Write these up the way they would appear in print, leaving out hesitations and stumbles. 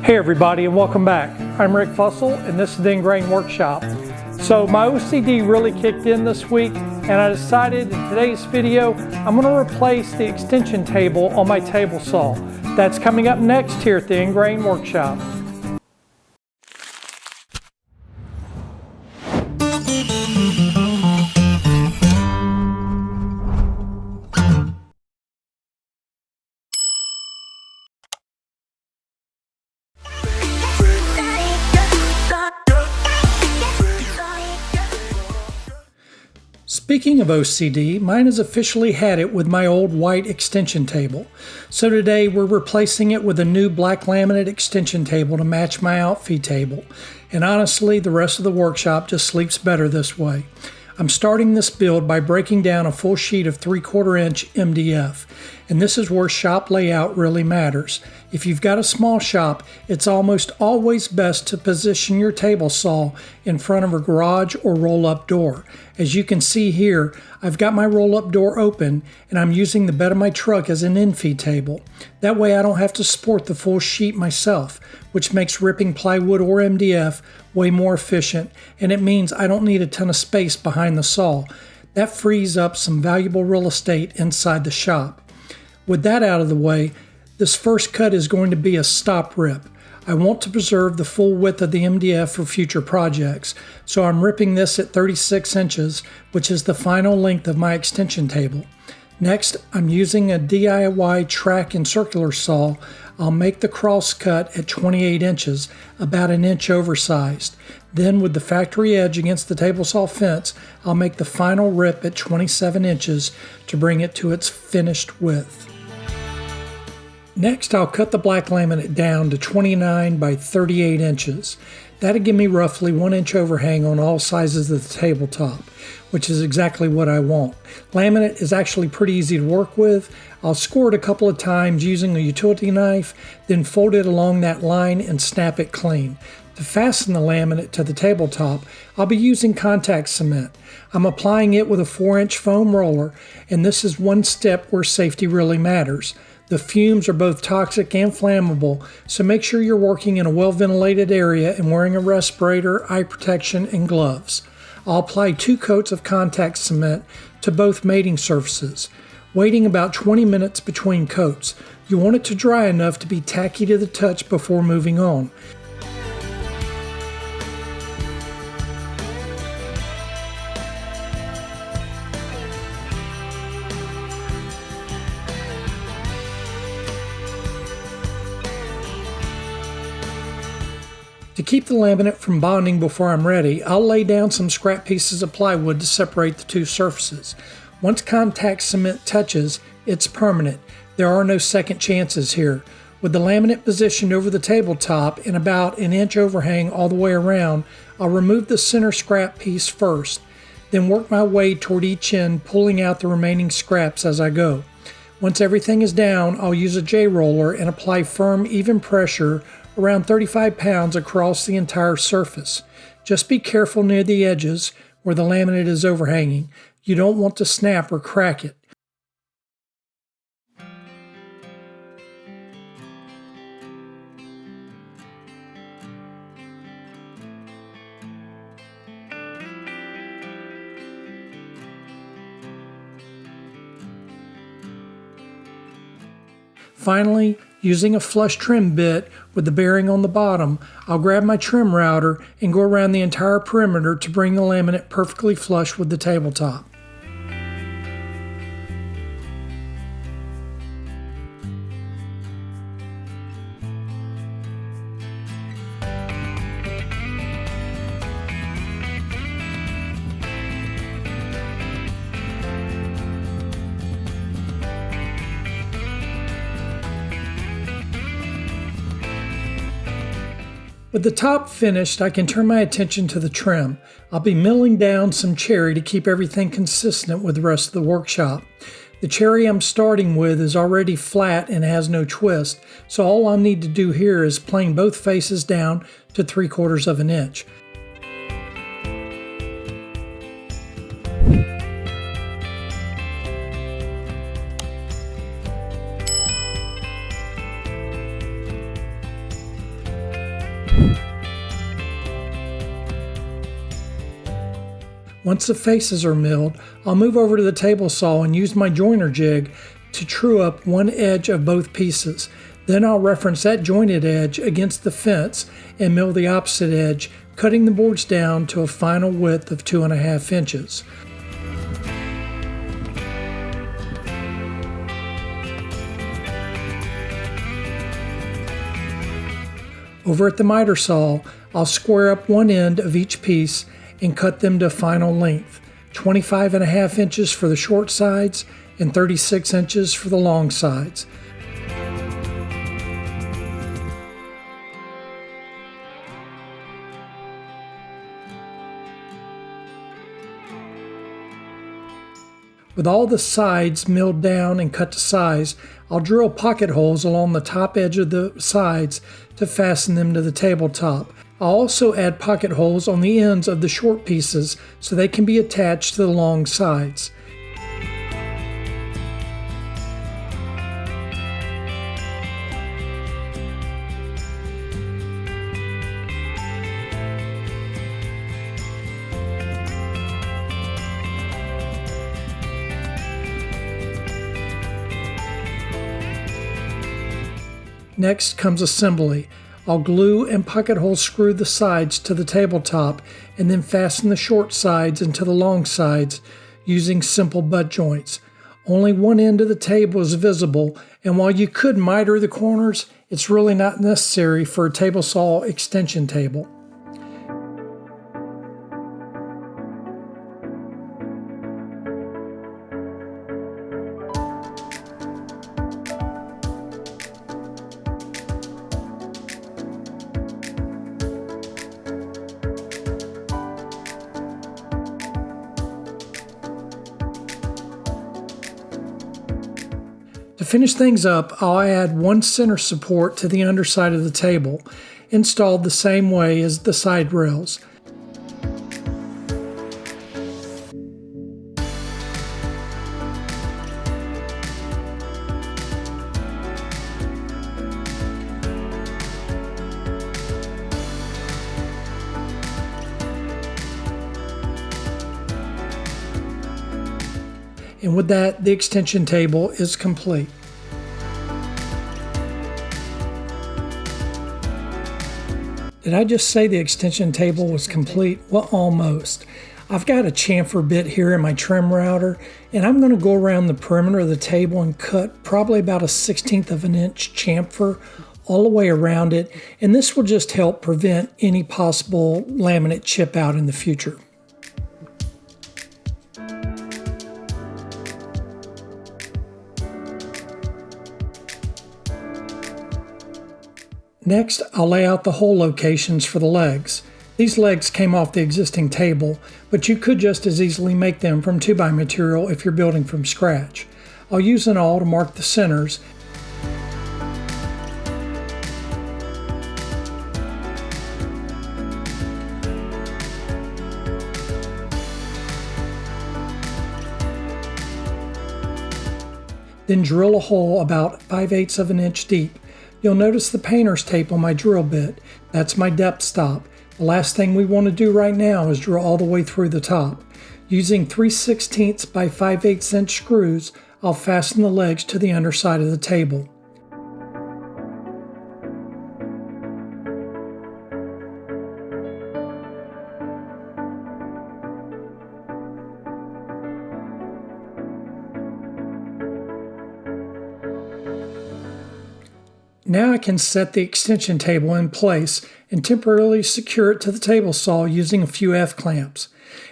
Hey everybody, and welcome back. I'm Rick Fussell and this is the Ingrain Workshop. So my OCD really kicked in this week and I decided in today's video I'm going to replace the extension table on my table saw. That's coming up next here at the Ingrain Workshop. Speaking of OCD, mine has officially had it with my old white extension table. So today we're replacing it with a new black laminate extension table to match my outfeed table. And honestly, the rest of the workshop just sleeps better this way. I'm starting this build by breaking down a full sheet of 3/4 inch MDF. And this is where shop layout really matters. If you've got a small shop, it's almost always best to position your table saw in front of a garage or roll-up door. As you can see here, I've got my roll-up door open and I'm using the bed of my truck as an infeed table. That way I don't have to support the full sheet myself, which makes ripping plywood or MDF way more efficient, and it means I don't need a ton of space behind the saw. That frees up some valuable real estate inside the shop. With that out of the way, this first cut is going to be a stop rip. I want to preserve the full width of the MDF for future projects, so I'm ripping this at 36 inches, which is the final length of my extension table. Next, I'm using a DIY track and circular saw. I'll make the cross cut at 28 inches, about an inch oversized. Then with the factory edge against the table saw fence, I'll make the final rip at 27 inches to bring it to its finished width. Next, I'll cut the black laminate down to 29 by 38 inches. That'll give me roughly 1 inch overhang on all sizes of the tabletop, which is exactly what I want. Laminate is actually pretty easy to work with. I'll score it a couple of times using a utility knife, then fold it along that line and snap it clean. To fasten the laminate to the tabletop, I'll be using contact cement. I'm applying it with a 4-inch foam roller, and this is one step where safety really matters. The fumes are both toxic and flammable, so make sure you're working in a well-ventilated area and wearing a respirator, eye protection, and gloves. I'll apply 2 coats of contact cement to both mating surfaces, waiting about 20 minutes between coats. You want it to dry enough to be tacky to the touch before moving on. To keep the laminate from bonding before I'm ready, I'll lay down some scrap pieces of plywood to separate the 2 surfaces. Once contact cement touches, it's permanent. There are no second chances here. With the laminate positioned over the tabletop and about an inch overhang all the way around, I'll remove the center scrap piece first, then work my way toward each end, pulling out the remaining scraps as I go. Once everything is down, I'll use a J-roller and apply firm, even pressure around 35 pounds across the entire surface. Just be careful near the edges where the laminate is overhanging. You don't want to snap or crack it. Finally, using a flush trim bit with the bearing on the bottom, I'll grab my trim router and go around the entire perimeter to bring the laminate perfectly flush with the tabletop. With the top finished, I can turn my attention to the trim. I'll be milling down some cherry to keep everything consistent with the rest of the workshop. The cherry I'm starting with is already flat and has no twist, so all I'll need to do here is plane both faces down to 3/4 of an inch. Once the faces are milled, I'll move over to the table saw and use my joiner jig to true up one edge of both pieces. Then I'll reference that jointed edge against the fence and mill the opposite edge, cutting the boards down to a final width of 2.5 inches. Over at the miter saw, I'll square up one end of each piece and cut them to final length, 25.5 inches for the short sides and 36 inches for the long sides. With all the sides milled down and cut to size, I'll drill pocket holes along the top edge of the sides to fasten them to the tabletop. I'll also add pocket holes on the ends of the short pieces so they can be attached to the long sides. Next comes assembly. I'll glue and pocket hole screw the sides to the tabletop and then fasten the short sides into the long sides using simple butt joints. Only one end of the table is visible, and while you could miter the corners, it's really not necessary for a table saw extension table. To finish things up, I'll add one center support to the underside of the table, installed the same way as the side rails. And with that, the extension table is complete. Did I just say the extension table was complete? Well, almost. I've got a chamfer bit here in my trim router, and I'm going to go around the perimeter of the table and cut probably about a 1/16 of an inch chamfer all the way around it, and this will just help prevent any possible laminate chip out in the future. Next, I'll lay out the hole locations for the legs. These legs came off the existing table, but you could just as easily make them from 2x material if you're building from scratch. I'll use an awl to mark the centers. Then drill a hole about 5/8 of an inch deep. You'll notice the painter's tape on my drill bit. That's my depth stop. The last thing we want to do right now is drill all the way through the top. Using 3/16 by 5/8 inch screws, I'll fasten the legs to the underside of the table. Now I can set the extension table in place and temporarily secure it to the table saw using a few F-clamps.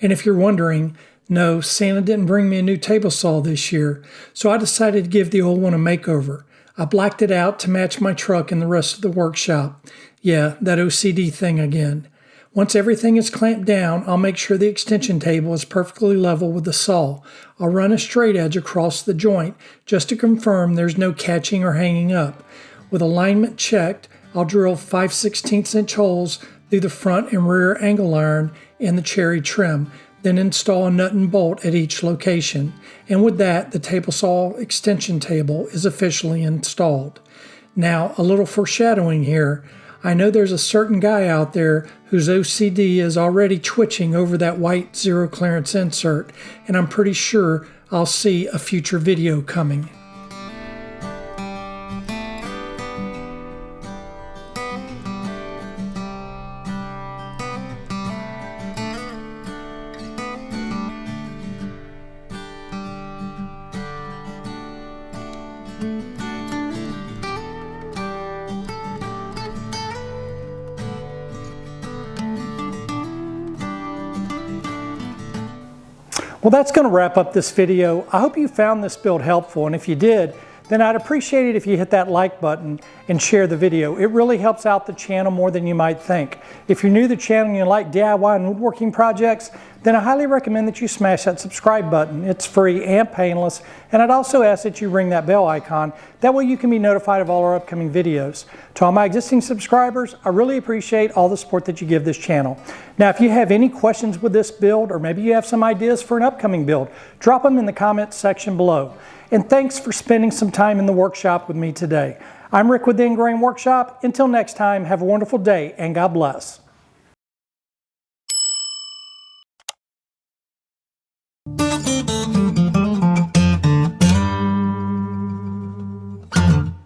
And if you're wondering, no, Santa didn't bring me a new table saw this year, so I decided to give the old one a makeover. I blacked it out to match my truck and the rest of the workshop. Yeah, that OCD thing again. Once everything is clamped down, I'll make sure the extension table is perfectly level with the saw. I'll run a straight edge across the joint just to confirm there's no catching or hanging up. With alignment checked, I'll drill 5/16 inch holes through the front and rear angle iron and the cherry trim, then install a nut and bolt at each location. And with that, the table saw extension table is officially installed. Now, a little foreshadowing here. I know there's a certain guy out there whose OCD is already twitching over that white zero clearance insert, and I'm pretty sure I'll see a future video coming. Well, that's going to wrap up this video. I hope you found this build helpful, and if you did, then I'd appreciate it if you hit that like button and share the video. It really helps out the channel more than you might think. If you're new to the channel and you like DIY and woodworking projects, then I highly recommend that you smash that subscribe button. It's free and painless, and I'd also ask that you ring that bell icon. That way you can be notified of all our upcoming videos. To all my existing subscribers, I really appreciate all the support that you give this channel. Now, if you have any questions with this build, or maybe you have some ideas for an upcoming build, drop them in the comments section below. And thanks for spending some time in the workshop with me today. I'm Rick with the Ingrain Workshop. Until next time, have a wonderful day and God bless.